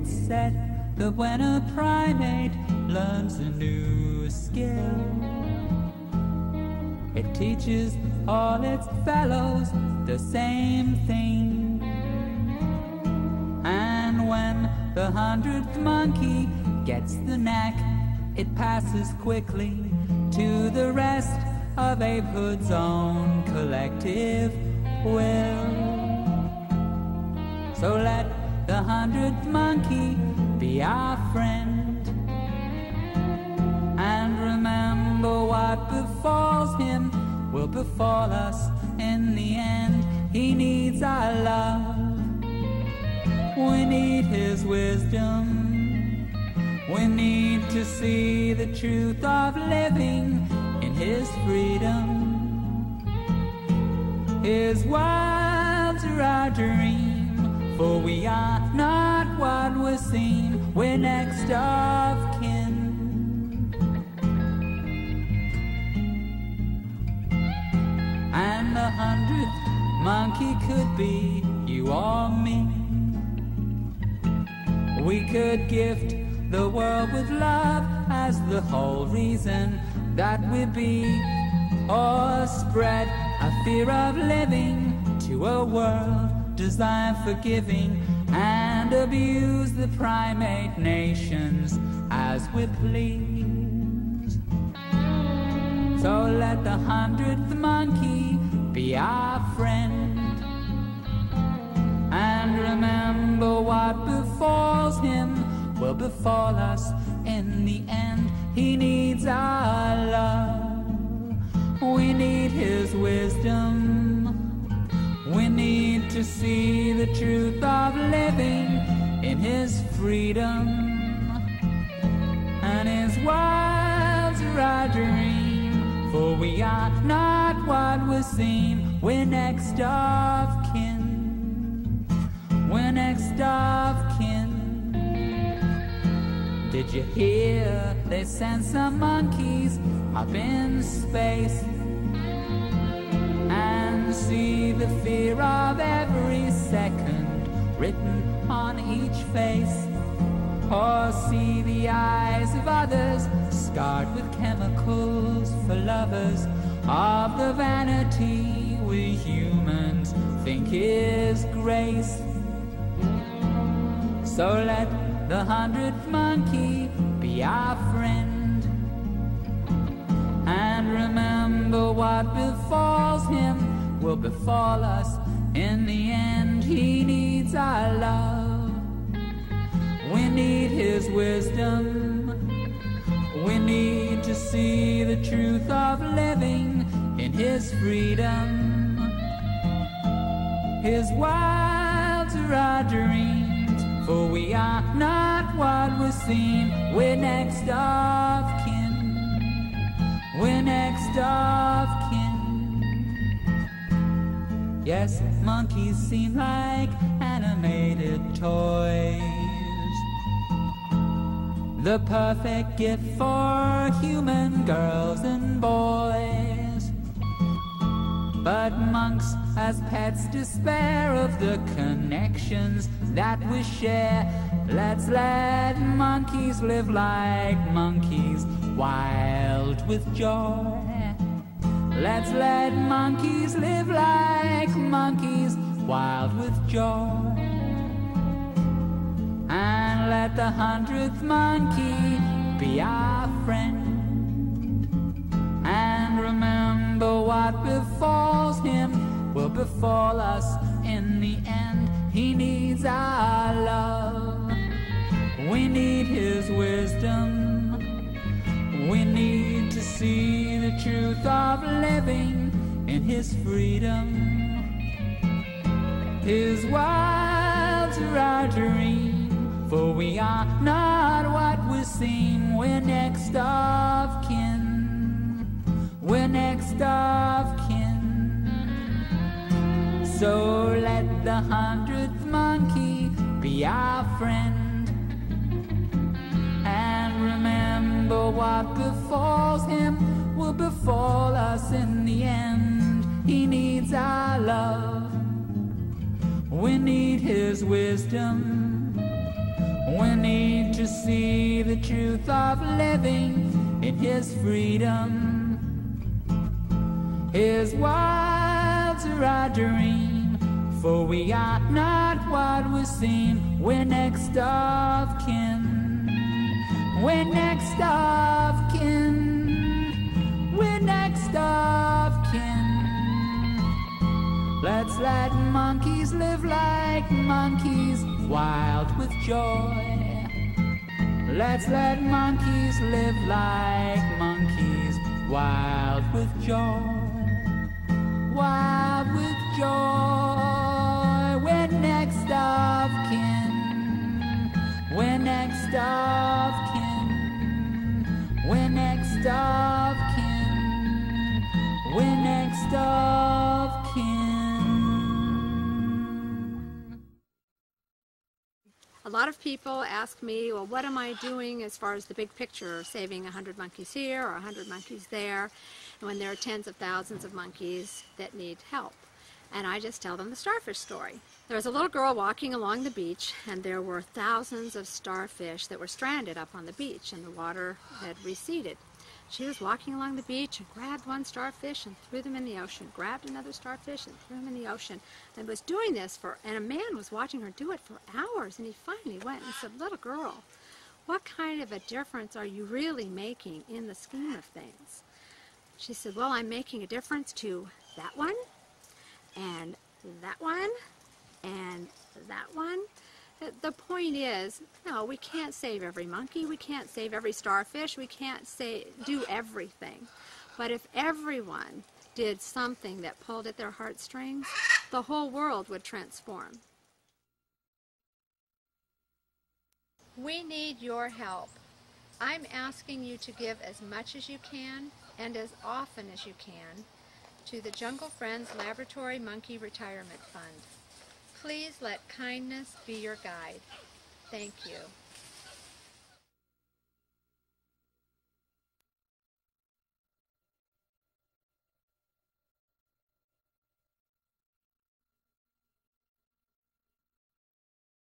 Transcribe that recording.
It's said that when a primate learns a new skill, it teaches all its fellows the same thing. And when the 100th monkey gets the knack, it passes quickly to the rest of apehood's own collective will. So let the 100th monkey be our friend, and remember what befalls him will befall us in the end. He needs our love, we need his wisdom, we need to see the truth of living in his freedom. His words are our dream, for we are not what we seem, we're next of kin. And the 100th monkey could be you or me. We could gift the world with love as the whole reason that we be, or spread a fear of living to a world designed for giving, and abuse the primate nations as we please. So let the 100th monkey be our friend, and remember what befalls him will befall us in the end. He needs our love, we need his wisdom, we need to see the truth of living in his freedom. And his words are our dream, for we are not what we seem, we're next of kin, we're next of kin. Did you hear they sent some monkeys up in space, and see the fear of every second written on each face, or see the eyes of others scarred with chemicals for lovers of the vanity we humans think is grace. So let the 100th monkey be our friend, and remember what befalls him will befall us in the end. He needs our love, we need his wisdom, we need to see the truth of living in his freedom. His words are our dreams, for we are not what we seem, we're next of kin, we're next of kin. Yes, monkeys seem like animated toys, the perfect gift for human girls and boys. But monks as pets despair of the connections that we share. Let's let monkeys live like monkeys, wild with joy. Let's let monkeys live like monkeys, wild with joy. And let the 100th monkey be our friend, and remember what befalls him will befall us in the end. He needs our love, we need his wisdom, we need to see the truth of living in his freedom. His words are our dream, for we are not what we seem, we're next of kin, we're next of kin. So let the 100th monkey be our friend, and remember what befalls him will befall us in the end. He needs our love, we need his wisdom, We need to see the truth of living in his freedom. His wilds are our dream, for we are not what we seem. We're next of kin. We're next of kin. We're next of kin. Let's let monkeys live like monkeys, wild with joy. Let's let monkeys live like monkeys, wild with joy. Wild with joy. We're next of kin. We're next of kin. We're next of kin. We're next of kin. A lot of people ask me, well, what am I doing as far as the big picture, saving 100 monkeys here or 100 monkeys there, when there are tens of thousands of monkeys that need help? And I just tell them the starfish story. There was a little girl walking along the beach, and there were thousands of starfish that were stranded up on the beach, and the water had receded. She was walking along the beach and grabbed one starfish and threw them in the ocean, grabbed another starfish and threw them in the ocean, and was doing this and a man was watching her do it for hours, and he finally went and said, little girl, what kind of a difference are you really making in the scheme of things? She said, well, I'm making a difference to that one, and that one, and that one. The point is, no, we can't save every monkey, we can't save every starfish, we can't do everything. But if everyone did something that pulled at their heartstrings, the whole world would transform. We need your help. I'm asking you to give as much as you can and as often as you can to the Jungle Friends Laboratory Monkey Retirement Fund. Please let kindness be your guide. Thank you.